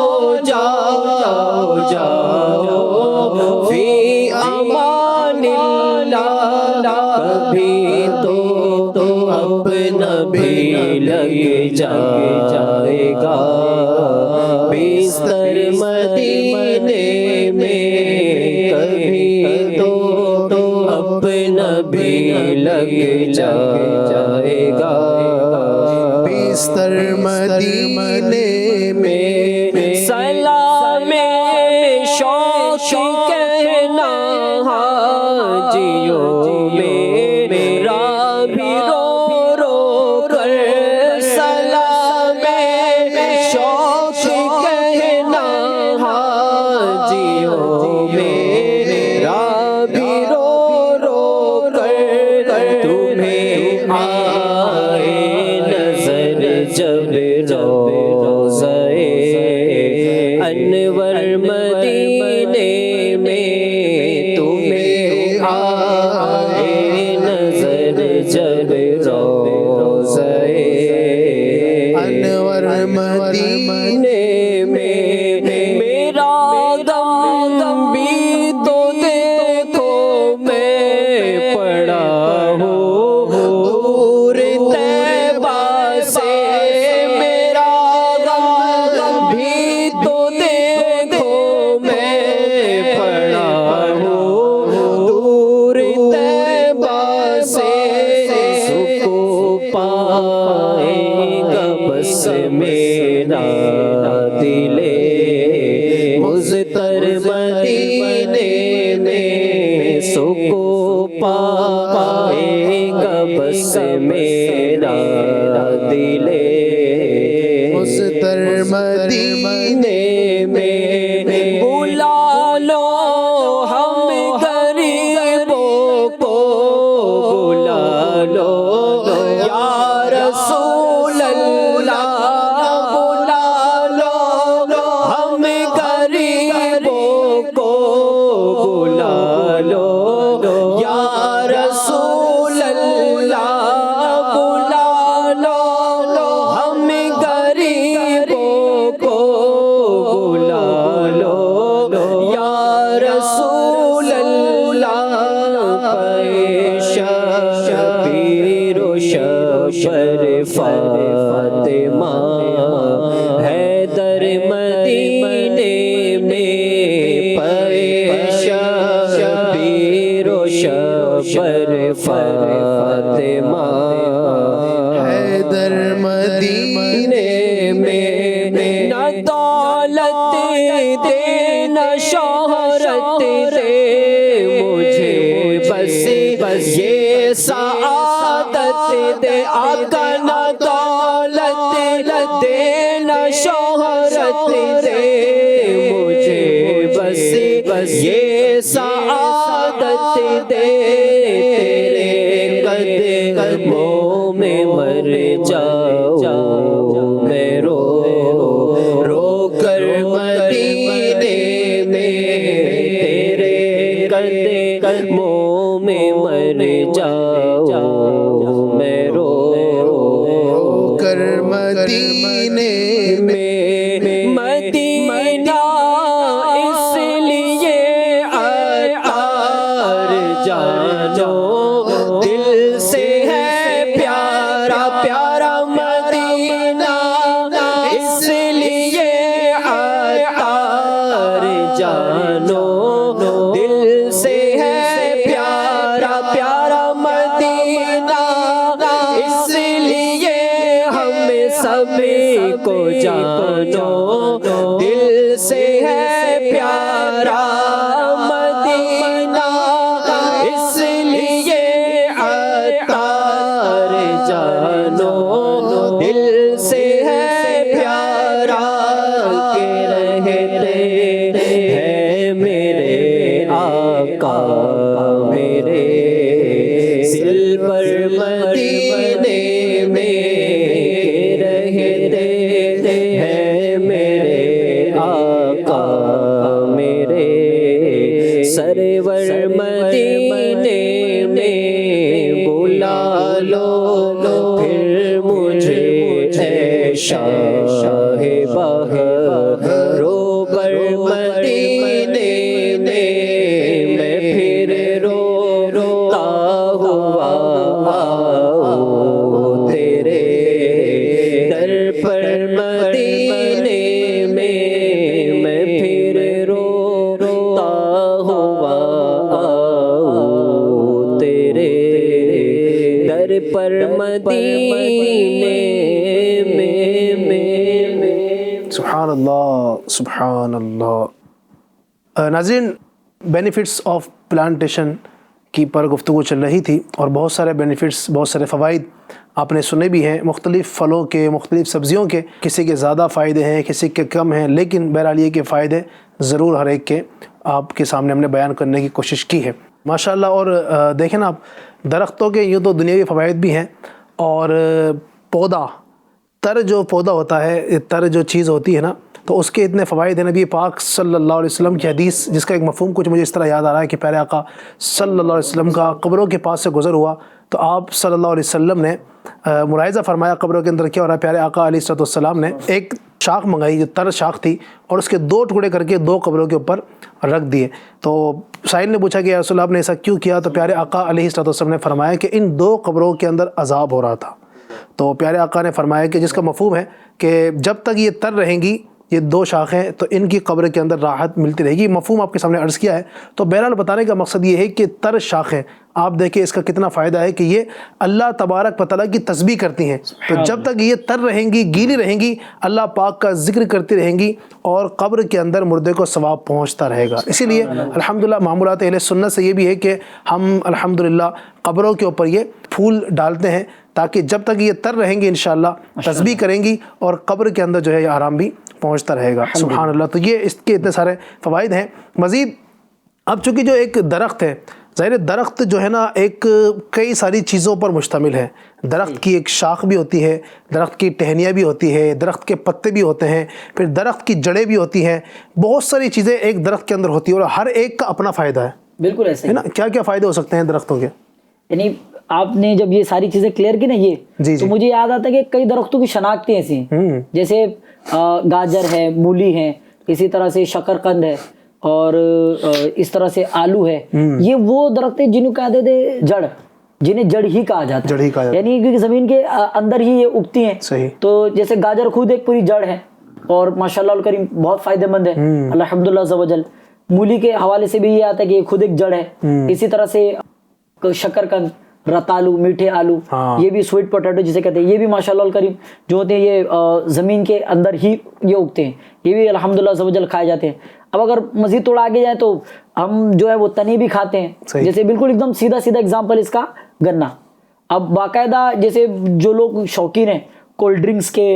جاؤ جاؤ فی امان اللہ. کبھی تو اپنا بھی لگ جائے گا بستر مدینے میں، کبھی تو اپنا بھی لگ جائے گا بستر مدینے میں. سلام شوق کہنا حاجیوں میرا بھی رو رو کر، سلام شوق جب روضہ انور مدینے میں تمہیں آئے نظر جب روضہ انور مدینے میں میرا دم بھی تو دیکھو میں پڑا ہوں دور طیبہ سے میرا دم بھی تو دیکھو میں پڑا ہوں دور طیبہ سے سکو پائے گا بس میرا دل مضطر مدینے میں سکو پائے گا بس میرا دل مضطر مدینے میں بلا لو ہم غریبوں کو بلا لو یا رسول اللہ بلا لو ہم غریبوں کو بلا لو یا رسول اللہ بلا لو ہم غریبوں کو بلا لو یا رسول اللہ شبیر و شبر فاطمہ حیدر مدینے میں شبیر و شبر فاطمہ حیدر مدینے میں نہ دولت دے نہ شہرت دے مجھے بس یہ سعادت دے آقا نہ دولت دے نہ شہرت دے مجھے بس یہ سعادت دے تیرے قدموں میں مر جاؤں میں رو رو کر مدینے میں تیرے قدموں میں مر جاؤں میں رو کر مدینے میں مدینہ اس لیے عطار جانو دل سے ہے پیارا پیارا مدینہ اس لیے عطار جانو دل سے ہے پیارا پیارا مدینہ اس لیے ہم سب کو جانو دل سے ہے پیارا مدینہ اس لیے عطار جانو دل سے ہے پیارا کہ رہتے ہیں میرے آقا میرے دل پر مدینے میں رہتے ہیں میرے آقا میرے سرور مدینے میں بلا لو پھر مجھے اے شاہ بہر روبر مدینے میں پھر روتا ہوا آؤں تیرے در پر مدینے میں پھر روتا ہوا آؤں تیرے در پر مدینے میں سبحان اللہ سبحان اللہ۔ ناظرین، بینیفٹس آف پلانٹیشن کی پر گفتگو چل رہی تھی اور بہت سارے بینیفٹس، بہت سارے فوائد آپ نے سنے بھی ہیں، مختلف پھلوں کے، مختلف سبزیوں کے، کسی کے زیادہ فائدے ہیں، کسی کے کم ہیں، لیکن بہرحال یہ کہ فائدے ضرور ہر ایک کے آپ کے سامنے ہم نے بیان کرنے کی کوشش کی ہے ماشاءاللہ۔ اور دیکھیں نا آپ، درختوں کے یوں تو دنیاوی فوائد بھی ہیں، اور پودا تر جو پودا ہوتا ہے، تر جو چیز ہوتی ہے نا، تو اس کے اتنے فوائد ہیں. نبی پاک صلی اللہ علیہ وسلم کی حدیث جس کا ایک مفہوم کچھ مجھے اس طرح یاد آ رہا ہے کہ پیارے آقا صلی اللہ علیہ وسلم کا قبروں کے پاس سے گزر ہوا تو آپ صلی اللہ علیہ وسلم نے ملاحظہ فرمایا قبروں کے اندر کیا ہو رہا ہے. پیارے آقا علیہ السلام نے ایک شاخ منگائی جو تر شاخ تھی اور اس کے 2 ٹکڑے کر کے 2 قبروں کے اوپر رکھ دیے. تو سائل نے پوچھا کہ یا رسول اللہ آپ نے ایسا کیوں کیا؟ تو پیارے آقا علیہ السلام نے فرمایا کہ ان 2 قبروں کے اندر عذاب ہو رہا تھا. تو پیارے آقا نے فرمایا کہ جس کا مفہوم ہے کہ جب تک یہ تر رہیں گی یہ 2 شاخیں تو ان کی قبر کے اندر راحت ملتی رہے گی. مفہوم آپ کے سامنے عرض کیا ہے. تو بہرحال بتانے کا مقصد یہ ہے کہ تر شاخیں آپ دیکھیں اس کا کتنا فائدہ ہے کہ یہ اللہ تبارک و تعالیٰ کی تسبیح کرتی ہیں. تو جب تک یہ تر رہیں گی، گیلی رہیں گی، اللہ پاک کا ذکر کرتی رہیں گی اور قبر کے اندر مردے کو ثواب پہنچتا رہے گا. اسی لیے الحمدللہ معمولات اہل سنت سے یہ بھی ہے کہ ہم الحمدللہ قبروں کے اوپر یہ پھول ڈالتے ہیں تاکہ جب تک یہ تر رہیں گی انشاءاللہ تسبیح کریں گی اور قبر کے اندر جو ہے یہ آرام بھی پہنچتا رہے گا. سبحان اللہ. تو یہ اس کے اتنے سارے فوائد ہیں. مزید اب چونکہ جو ایک درخت ہے، ظاہر درخت جو ہے نا ایک کئی ساری چیزوں پر مشتمل ہے. درخت کی ایک شاخ بھی ہوتی ہے، درخت کی ٹہنیاں بھی ہوتی ہے، درخت کے پتے بھی ہوتے ہیں، پھر درخت کی جڑیں بھی ہوتی ہیں. بہت ساری چیزیں ایک درخت کے اندر ہوتی ہیں اور ہر ایک کا اپنا فائدہ ہے. بالکل ایسے ہے نا. کیا کیا فائدے ہو سکتے ہیں درختوں کے؟ یعنی آپ نے جب یہ ساری چیزیں کلیئر کی نا یہ تو مجھے یاد آتا ہے کہ کئی درختوں کی شناختیں ایسی ہیں، جیسے گاجر ہے، مولی ہے، اسی طرح سے شکرقند ہے اور اس طرح سے آلو ہے. یہ وہ درخت ہیں جنہوں کہتے تھے جڑ، جنہیں جڑ ہی کہا جاتا ہے، یعنی کیونکہ زمین کے اندر ہی یہ اگتی ہیں. تو جیسے گاجر خود ایک پوری جڑ ہے اور ماشاءاللہ الکریم بہت فائدہ مند ہے الحمدللہ عز و جل. مولی کے حوالے سے بھی یہ آتا ہے کہ یہ خود ایک جڑ ہے. اسی طرح سے شکرقند، رتالو، میٹھے آلو، یہ بھی سویٹ پوٹیٹو جسے کہتے ہیں، یہ بھی ماشاءاللہ الکریم جو ہوتے ہیں یہ زمین کے اندر ہی یہ اگتے ہیں. یہ بھی الحمدللہ عز و جل کھائے جاتے ہیں. اب اگر مزید تھوڑا آگے جائیں تو ہم جو ہے وہ تنے بھی کھاتے ہیں. جیسے بالکل ایک دم سیدھا اگزامپل اس کا گنا. اب باقاعدہ جیسے جو لوگ شوقین ہیں کولڈ ڈرنکس کے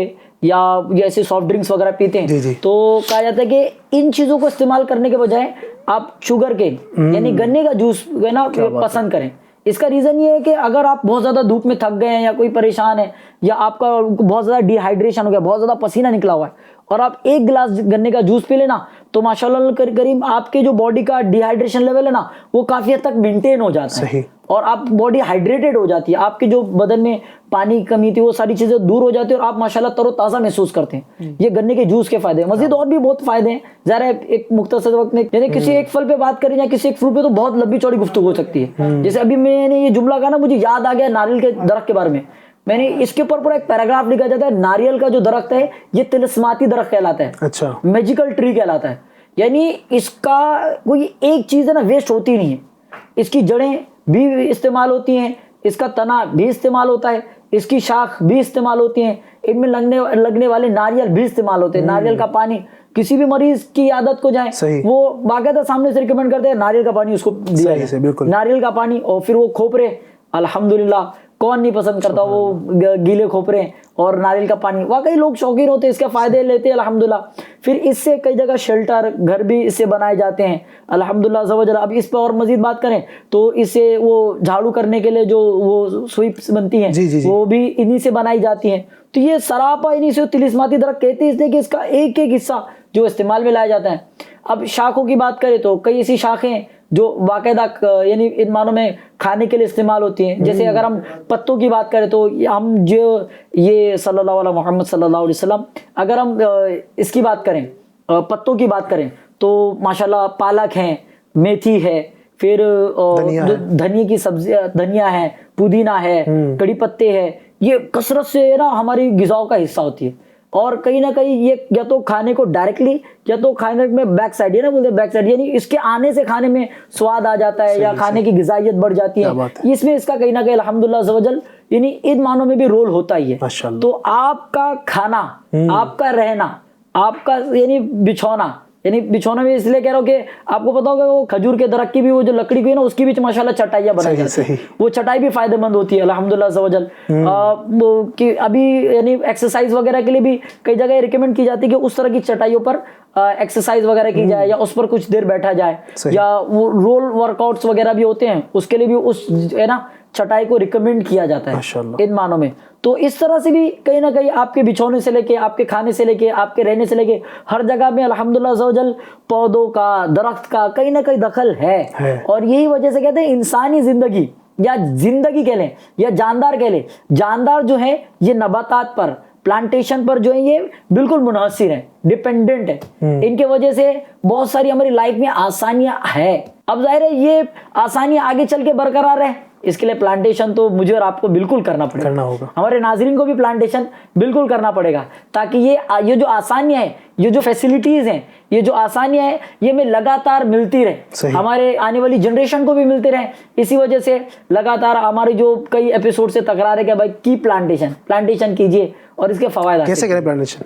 یا ایسے سافٹ ڈرنکس وغیرہ پیتے ہیں تو کہا جاتا ہے کہ ان چیزوں کو استعمال کرنے کے بجائے آپ شوگر کے یعنی گنے کا جوس ہے نا پسند کریں. اس کا ریزن یہ ہے کہ اگر آپ بہت زیادہ دھوپ میں تھک گئے ہیں یا کوئی پریشان ہے یا آپ کا بہت زیادہ ڈی ہائیڈریشن ہو گیا، بہت زیادہ پسینہ نکلا ہوا ہے اور آپ ایک گلاس گنے کا جوس پی لینا تو ماشاءاللہ کریم آپ کے جو باڈی کا ڈی ہائیڈریشن لیول ہے نا وہ کافی حد تک مینٹین ہو جاتا ہے اور آپ باڈی ہائیڈریٹڈ ہو جاتی ہے. آپ کے جو بدن میں پانی کمی تھی وہ ساری چیزیں دور ہو جاتی ہے اور آپ ماشاءاللہ تر و تازہ محسوس کرتے ہیں. یہ گنے کے جوس کے فائدے ہیں. مزید اور بھی بہت فائدے ہیں. ظاہر ہے ایک مختصر وقت میں یعنی کسی ایک پھل پہ بات کریں یا کسی ایک فروٹ پہ تو بہت لمبی چوڑی گفتگو ہو سکتی ہے. جیسے ابھی میں نے یہ جملہ کہا نا مجھے یاد آ گیا ناریل کے درخت کے بارے میں نے اس کے اوپر پورا ایک پیراگراف لکھا جاتا ہے. ناریل کا جو درخت ہے یہ طلسماتی درخت کہلاتا ہے. اچھا. میجیکل ٹری کہلاتا ہے. یعنی اس کا کوئی ایک چیز ہے نا ویسٹ ہوتی نہیں ہے. اس کی جڑیں بھی استعمال ہوتی ہیں، اس کا تنا بھی استعمال ہوتا ہے، اس کی شاخ بھی استعمال ہوتی ہیں، ان میں لگنے والے ناریل بھی استعمال ہوتے ہیں. ناریل کا پانی کسی بھی مریض کی عادت کو جائیں وہ باقاعدہ سامنے سے ریکمینڈ کرتے ہیں ناریل کا پانی اس کو دیا جائے. ناریل کا پانی اور پھر وہ کھوپرے الحمدللہ کون نہیں پسند کرتا وہ گیلے کھوپرے اور ناریل کا پانی. واقعی لوگ شوقین ہوتے ہیں اس کے فائدے لیتے ہیں الحمدللہ. پھر اس سے کئی جگہ شیلٹر گھر بھی اس سے بنائے جاتے ہیں الحمدللہ عز و جل. اب اس پہ اور مزید بات کریں تو اس سے وہ جھاڑو کرنے کے لیے جو وہ سویپس بنتی ہیں وہ بھی انہی سے بنائی جاتی ہیں. تو یہ سراپا انہی سے طلسماتی درخت کہتے ہیں اس لیے کہ اس کا ایک ایک حصہ جو استعمال میں لایا جاتا ہے. اب شاخوں کی بات کریں تو کئی ایسی شاخیں جو باقاعدہ یعنی ان معنوں میں کھانے کے لیے استعمال ہوتی ہیں. جیسے اگر ہم پتوں کی بات کریں تو ہم جو یہ صلی اللہ علیہ محمد صلی اللہ علیہ وسلم اگر ہم اس کی بات کریں پتوں کی بات کریں تو ماشاءاللہ پالک ہے، میتھی ہے، پھر دھنیا کی سبزی دھنیا ہے، پودینہ ہے، کڑی پتے ہے. یہ کثرت سے نا ہماری غذاؤں کا حصہ ہوتی ہے اور کہیں نہ کہیں یہ یا تو کھانے کو ڈائریکٹلی یا تو کھانے میں بیک سائڈ ہے نا بولتے ہیں بیک سائڈ یعنی اس کے آنے سے کھانے میں سواد آ جاتا ہے یا کھانے کی غذائیت بڑھ جاتی ہے. اس میں اس کا کہیں نہ کہیں الحمدللہ عز و جل یعنی ان معنوں میں بھی رول ہوتا ہی ہے. تو آپ کا کھانا، آپ کا رہنا، آپ کا یعنی بچھونا بھی اس لیے کہہ رہا ہوں کہ آپ کو پتا ہوگا وہ کھجور کے درخت کی بھی وہ جو لکڑی کی ہے نا اس کی بھی ماشاءاللہ چٹائیاں بنائی جاتی ہیں. وہ چٹائی بھی فائدہ مند ہوتی ہے الحمدللہ عز و جل. کہ ابھی یعنی ایکسرسائز وغیرہ کے لیے بھی کئی جگہ ریکمینڈ کی جاتی ہے کہ اس طرح کی چٹائیوں پر ایکسرسائز وغیرہ کی جائے یا اس پر کچھ دیر بیٹھا جائے یا وہ رول ورک آؤٹس وغیرہ بھی ہوتے ہیں اس کے لیے بھی اس ہے نا چٹائی کو ریکمینڈ کیا جاتا ہے ان معنوں میں. تو اس طرح سے بھی کہیں نہ کہیں آپ کے بچھونے سے لے کے آپ کے کھانے سے لے کے آپ کے رہنے سے لے کے ہر جگہ میں الحمدللہ عز و جل پودوں کا درخت کا کہیں نہ کہیں دخل ہے. اور یہی وجہ سے کہتے ہیں انسانی زندگی یا زندگی کہہ لیں یا جاندار کہہ لیں, جاندار جو ہے یہ نباتات پر پلانٹیشن پر جو ہے یہ بالکل منحصر ہے, ڈیپینڈنٹ ہے. ان کے وجہ سے بہت ساری ہماری لائف میں آسانیاں ہیں. اب ظاہر ہے یہ آسانیاں آگے چل کے برقرار رہیں, اس کے لیے پلانٹیشن تو مجھے اور آپ کو بالکل کرنا ہوگا, ہمارے ناظرین کو بھی پلانٹیشن بالکل کرنا پڑے گا, تاکہ یہ جو آسانیاں ہیں, یہ جو فیسلٹیز ہیں, یہ جو آسانیاں ہیں, یہ میں لگاتار ملتی رہے, ہمارے آنے والی جنریشن کو بھی ملتے رہے. اسی وجہ سے لگاتار ہمارے جو کئی ایپیسوڈ سے تکرار ہے کہ بھائی کی پلانٹیشن کیجئے اور اس کے فوائد کیسے کریں پلانٹیشن.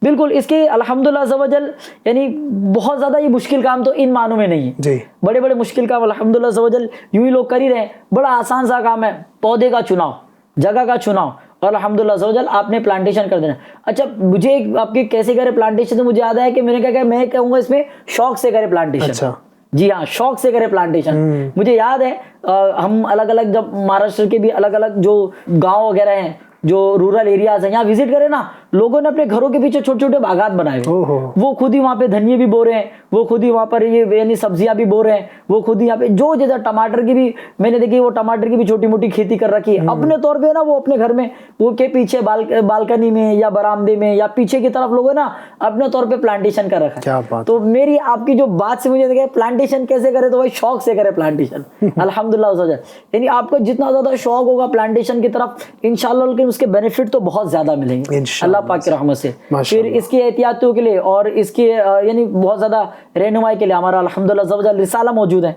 بالکل اس کے الحمدللہ عز و جل یعنی بہت زیادہ یہ مشکل کام تو ان معنوں میں نہیں ہے. بڑے بڑے مشکل کام الحمدللہ عز و جل یوں ہی لوگ کر ہی رہے ہیں. بڑا آسان سا کام ہے, پودے کا چناؤ, جگہ کا چناؤ, اور الحمدللہ عز و جل آپ نے پلانٹیشن کر دینا. اچھا مجھے آپ کے کیسے کرے پلانٹیشن, تو مجھے یاد ہے کہ میں نے کہا کہ میں کہوں گا اس میں شوق سے کرے پلانٹیشن. جی ہاں, شوق سے کرے پلانٹیشن. مجھے یاد ہے ہم الگ الگ جب مہاراشٹر کے بھی الگ الگ جو گاؤں وغیرہ ہیں, جو رورل ایریاز ہیں, یہاں وزٹ کرے نا, لوگوں نے اپنے گھروں کے پیچھے چھوٹے چھوٹے باغات بنائے ہوئے. وہ خود ہی وہاں پہ دھنیے بھی بو رہے ہیں, وہ خود ہی وہاں پر یہ یعنی سبزیاں بھی بو رہے ہیں, وہ خود ہی یہاں پہ جو جیسا ٹماٹر کی بھی میں نے دیکھی, وہ ٹماٹر کی بھی چھوٹی موٹی کھیتی کر رکھی ہے اپنے طور پہ نا. وہ اپنے گھر میں وہ کے پیچھے بالکنی میں یا برآمدے میں یا پیچھے کی طرف لوگوں نا اپنے طور پہ پلانٹیشن کر رکھا ہے. تو میری آپ کی جو بات سے مجھے دیکھا پلانٹیشن کیسے کرے, تو بھائی شوق سے کرے پلانٹیشن. الحمدللہ, یعنی آپ کو جتنا زیادہ شوق ہوگا پلانٹیشن کی طرف انشاءاللہ, لیکن اس کے بینیفٹ تو بہت زیادہ ملیں گے اللہ پاک کی رحمت سے. پھر اس کی احتیاطیوں کے لیے اور اس کی یعنی بہت زیادہ رہنمائی کے لیے ہمارا الحمدللہ رسالہ موجود ہے.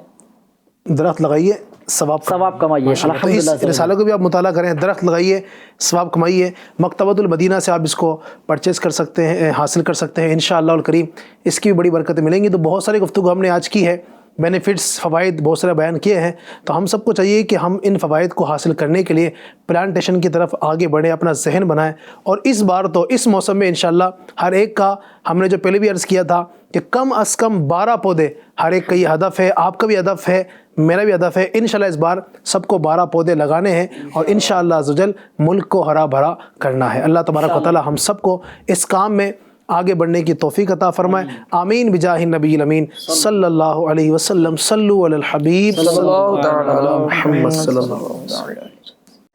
درخت لگائیے, ثواب کمائیے. اس رسالے کو بھی آپ مطالعہ کریں, درخت لگائیے, ثواب کمائیے. مکتبۃ المدینہ سے آپ اس کو پرچیز کر سکتے ہیں, حاصل کر سکتے ہیں انشاءاللہ الکریم. اس کی بھی بڑی برکتیں ملیں گی. تو بہت ساری گفتگو ہم نے آج کی ہے, بینیفٹس, فوائد بہت سارے بیان کیے ہیں. تو ہم سب کو چاہیے کہ ہم ان فوائد کو حاصل کرنے کے لیے پلانٹیشن کی طرف آگے بڑھیں, اپنا ذہن بنائیں. اور اس بار تو اس موسم میں انشاءاللہ ہر ایک کا, ہم نے جو پہلے بھی عرض کیا تھا کہ کم از کم 12 پودے, ہر ایک کا یہ ہدف ہے, آپ کا بھی ہدف ہے, میرا بھی ہدف ہے. انشاءاللہ اس بار سب کو 12 پودے لگانے ہیں اور انشاءاللہ عز و جل ملک کو ہرا بھرا کرنا ہے. اللہ تبارک و تعالی ہم سب کو اس کام میں آگے بڑھنے کی توفیق عطا فرمائے. آمین بجاہ النبی الامین صلی اللہ علیہ وسلم. صلو علی الحبیب صلی اللہ تعالی علی محمد صلی اللہ علیہ وسلم.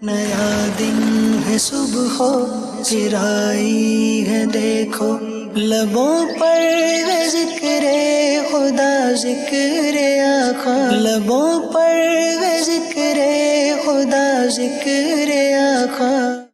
نیا دن ہے, صبح ہو پھر آئی ہے دیکھو, لبوں پر ہے ذکر خدا, ذکر آقا. لبوں پر ہے ذکر خدا, ذکر آقا.